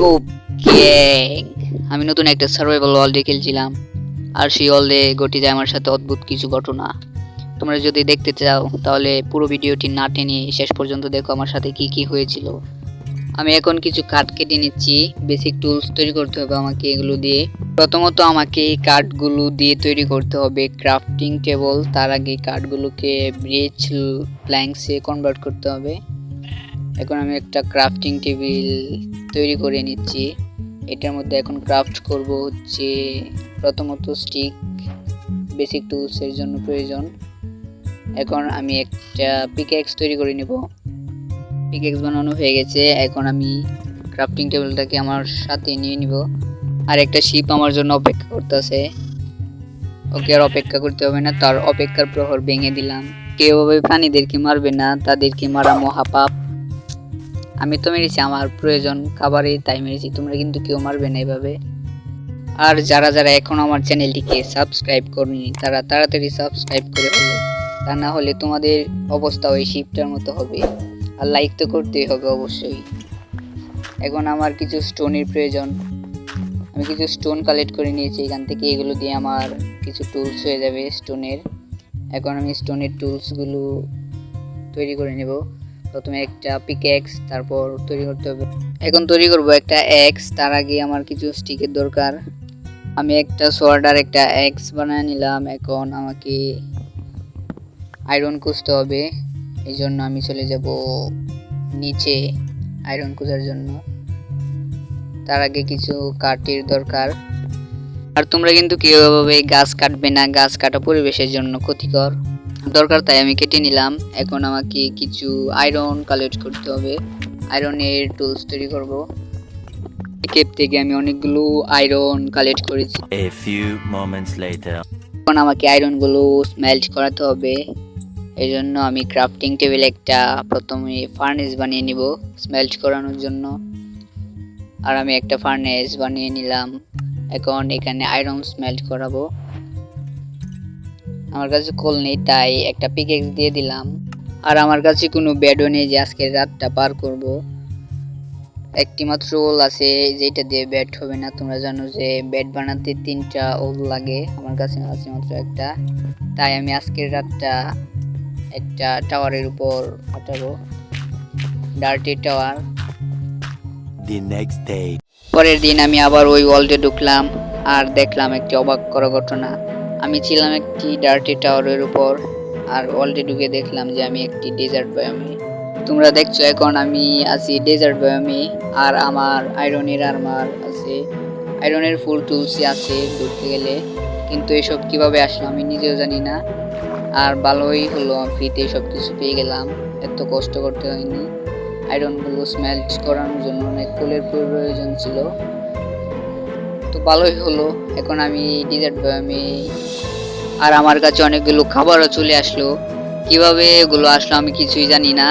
গো gang, আমি নতুন একটা সার্ভাইভাল ওয়ার্ল্ডে খেলছিলাম, আর সেই ওয়ার্ল্ডে ঘটে যায় আমার সাথে অদ্ভুত কিছু ঘটনা। তোমরা যদি দেখতে চাও তাহলে পুরো ভিডিওটি না টেনে শেষ পর্যন্ত দেখো আমার সাথে কি কি হয়েছিল। আমি এখন কিছু কাঠ কেটে নিচ্ছি। বেসিক টুলস তৈরি করতে হবে আমাকে এগুলো দিয়ে। প্রথমত আমাকে এই কাঠগুলো দিয়ে তৈরি করতে হবে ক্রাফটিং টেবল। তার আগে কাঠগুলোকে ব্রিজ প্ল্যাঙ্কসে কনভার্ট করতে হবে। এখন আমি একটা ক্রাফটিং টেবিল তৈরি করে নিচ্ছি। এটার মধ্যে এখন ক্রাফট করব হচ্ছে প্রথমত স্টিক, বেসিক টুলসের জন্য প্রয়োজন। এখন আমি একটা পিকঅ্যাক্স তৈরি করে নেব। পিকঅ্যাক্স বানানো হয়ে গেছে। এখন আমি ক্রাফটিং টেবিলটাকে আমার সাথে নিয়ে নিব। আর একটা শিপ আমার জন্য অপেক্ষা করতেছে। ওকে আর অপেক্ষা করতে হবে না, তার অপেক্ষার প্রহর ভেঙে দিলাম। কেউ প্রাণীদেরকে মারবে না, তাদেরকে মারা মহাপাপ। আমি তো মেরেছি আমার প্রয়োজন খাবারে, তাই মেরেছি। তোমরা কিন্তু কেউ মারবে না এভাবে। আর যারা যারা এখন আমার চ্যানেলটিকে সাবস্ক্রাইব করেনি তারা তাড়াতাড়ি সাবস্ক্রাইব করে ফেলো, তা না হলে তোমাদের অবস্থা ওই শিপটার মতো হবে। আর লাইক তো করতেই হবে অবশ্যই। এখন আমার কিছু স্টোনের প্রয়োজন। আমি কিছু স্টোন কালেক্ট করে নিয়েছি এখান থেকে। এগুলো দিয়ে আমার কিছু টুলস হয়ে যাবে স্টোনের। এখন আমি স্টোনের টুলসগুলো তৈরি করে নেব। প্রথমে একটা পিকঅ্যাক্স, তারপর তৈরি করতে হবে। এখন তৈরি করব একটা এক্স। তার আগে আমার কিছু স্টিকের দরকার। আমি একটা সোয়ার্ড আর একটা এক্স বানিয়ে নিলাম। এখন আমাকে আয়রন খুঁজতে হবে, এই জন্য আমি চলে যাব নিচে আয়রন খোঁজার জন্য। তার আগে কিছু কাঠের দরকার। আর তোমরা কিন্তু কেউ এভাবে গাছ কাটবে না, গাছ কাটা পরিবেশের জন্য ক্ষতিকর। দরকার তাই আমি কেটে নিলাম। এখন আমাকে কিছু আয়রন কালেক্ট করতে হবে। আয়রনের টুলস তৈরি করব। কেপ থেকে আমি অনেকগুলো আয়রন কালেক্ট করেছি। A few moments later. এখন আমাকে আয়রনগুলো স্মেল্ট করাতে হবে। এই জন্য আমি ক্রাফটিং টেবিল একটা প্রথমে ফার্নেস বানিয়ে নিব স্মেল্ট করানোর জন্য। আর আমি একটা ফার্নেস বানিয়ে নিলাম। এখন এখানে আয়রন স্মেল্ট করাবো। আমার কাছে কোল নেই, তাই একটা পিকঅ্যাক্স দিয়ে দিলাম। আর আমার কাছে কোনো বেডও নেই যে আজকে রাতটা পার করব। একটি মাত্র ওল আছে, যেটা দিয়ে বেড হবে না। তোমরা জানো যে বেড বানাতে 3টা ওল লাগে, আমার কাছে আছে মাত্র একটা। তাই আমি আজকের রাতটা একটা টাওয়ারের উপর কাটাবো, dirty tower. The next day. পরের দিন আমি আবার ওই ওয়ার্ল্ডে ঢুকলাম আর দেখলাম একটি অবাক করা ঘটনা। আমি ছিলাম একটি ডার্টি টাওয়ারের উপর, আর ওয়ার্ল্ডে ঢুকে দেখলাম যে আমি একটি ডেজার্ট বায়োমে। তোমরা দেখছো এখন আমি আছি ডেজার্ট বায়োমে। আর আমার আয়রনের আর্মার আছে, আয়রনের ফুল টুলসই আছে ধরতে গেলে। কিন্তু এসব কিভাবে আসলো আমি নিজেও জানি না। আর ভালোই হলো, ফ্রিতে সব কিছু পেয়ে গেলাম, এত কষ্ট করতে হয়নি। আয়রনগুলো স্মেল্ট করানোর জন্য অনেক কোলের প্রয়োজন ছিল, তো ভালোই হলো। এখন আমি ডেজার্ট বায়োমে। আর আমার কাছে অনেকগুলো খাবারও চলে আসলো। কিভাবে এগুলো আসলো আমি কিছুই জানি না।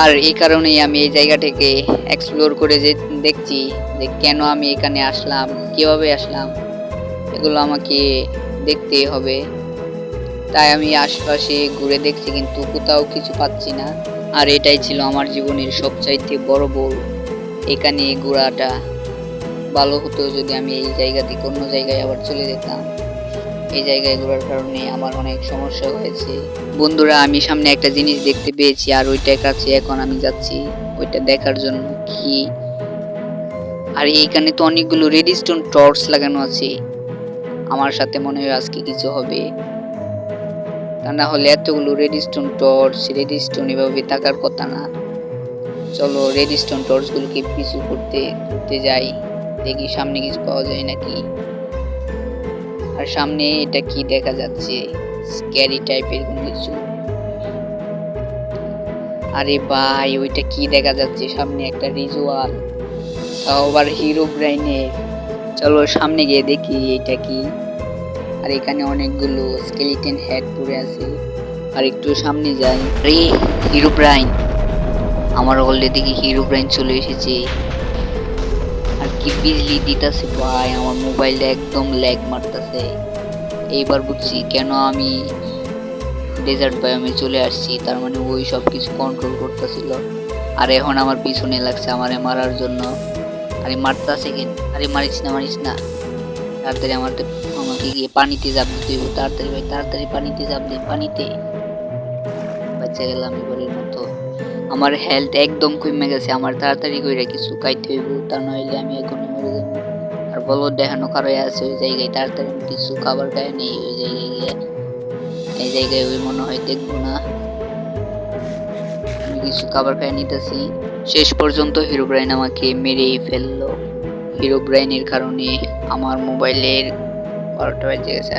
আর এই কারণেই আমি এই জায়গাটাকে এক্সপ্লোর করে দেখছি যে কেন আমি এখানে আসলাম, কিভাবে আসলাম, এগুলো আমাকে দেখতে হবে। তাই আমি আশপাশে ঘুরে দেখছি, কিন্তু কোথাও কিছু পাচ্ছি না। আর এটাই ছিল আমার জীবনের সবচাইতে বড় ভুল। এখানে ঘোরাটা ভালো হতো যদি আমি এই জায়গা থেকে অন্য জায়গায় আবার চলে যেতাম। এই জায়গায় ঘোরার কারণে আমার অনেক সমস্যা হয়েছে। বন্ধুরা, আমি সামনে একটা জিনিস দেখতে পেয়েছি, আর ওইটার কাছে এখন আমি যাচ্ছি ওইটা দেখার জন্য কি। আর এইখানে তো অনেকগুলো রেডস্টোন টর্চ লাগানো আছে। আমার সাথে মনে হয় আজকে কিছু হবে, তা না হলে এতগুলো রেডস্টোন টর্চ, রেডস্টোন এভাবে থাকার কথা না। চলো রেডস্টোন টর্চগুলোকে পিছু করতে যাই, দেখি সামনে কিছু পাওয়া যায় নাকি। আর সামনে এটা কি দেখা যাচ্ছে, স্ক্যারি টাইপের কোনো কিছু। আরে ভাই, ওইটা কি দেখা যাচ্ছে সামনে? একটা রিজুয়াল, তাও আবার হিরো ব্রাইনের। চলো সামনে গিয়ে দেখি এটা কি। আর এখানে অনেকগুলো স্কেলিটন হেড পড়ে আছে। আর একটু সামনে যাই, আরে হিরো ব্রাইন, আমার অলরেডি দেখি হিরো ব্রাইন চলে এসেছে। আর কি বিজলি দিতেছে ভাই, আমার মোবাইলটা একদম ল্যাগ মারতেছে। এইবার বুঝছি কেন আমি ডেজার্ট বায়োমে চলে আসছি, তার মানে ওই সব কিছু কন্ট্রোল করতেছিল। আর এখন আমার পিছনে লাগছে আমারে মারার জন্য। আরে মারতাছে কেন? আরে মারিস না তাড়াতাড়ি আমাকে গিয়ে পানিতে ঝাঁপ দিতে হইব। তাড়াতাড়ি ভাই, তাড়াতাড়ি পানিতে ঝাঁপ দে, পানিতে। বাঁচা গেলাম এবারের মতো। আমার হেলথ একদম কমে গেছে, আমার তাড়াতাড়ি কইরা কিছু খাইতে হইব, তা নইলে আমি এখনই মরে যাবো। আর বলদ দেখানো খারোয় আছে ওই জায়গায়, তাড়াতাড়ি আমি কিছু খাবার খাই নেই ওই জায়গায় গিয়ে। এই জায়গায় ওই মনে হয় দেখবো না, আমি কিছু খাবার খাই নিতেছি। শেষ পর্যন্ত হিরো ব্রাইন আমাকে মেরেই ফেললো। হিরো ব্রাইনের কারণে আমার মোবাইলের 12টা বেজে গেছে।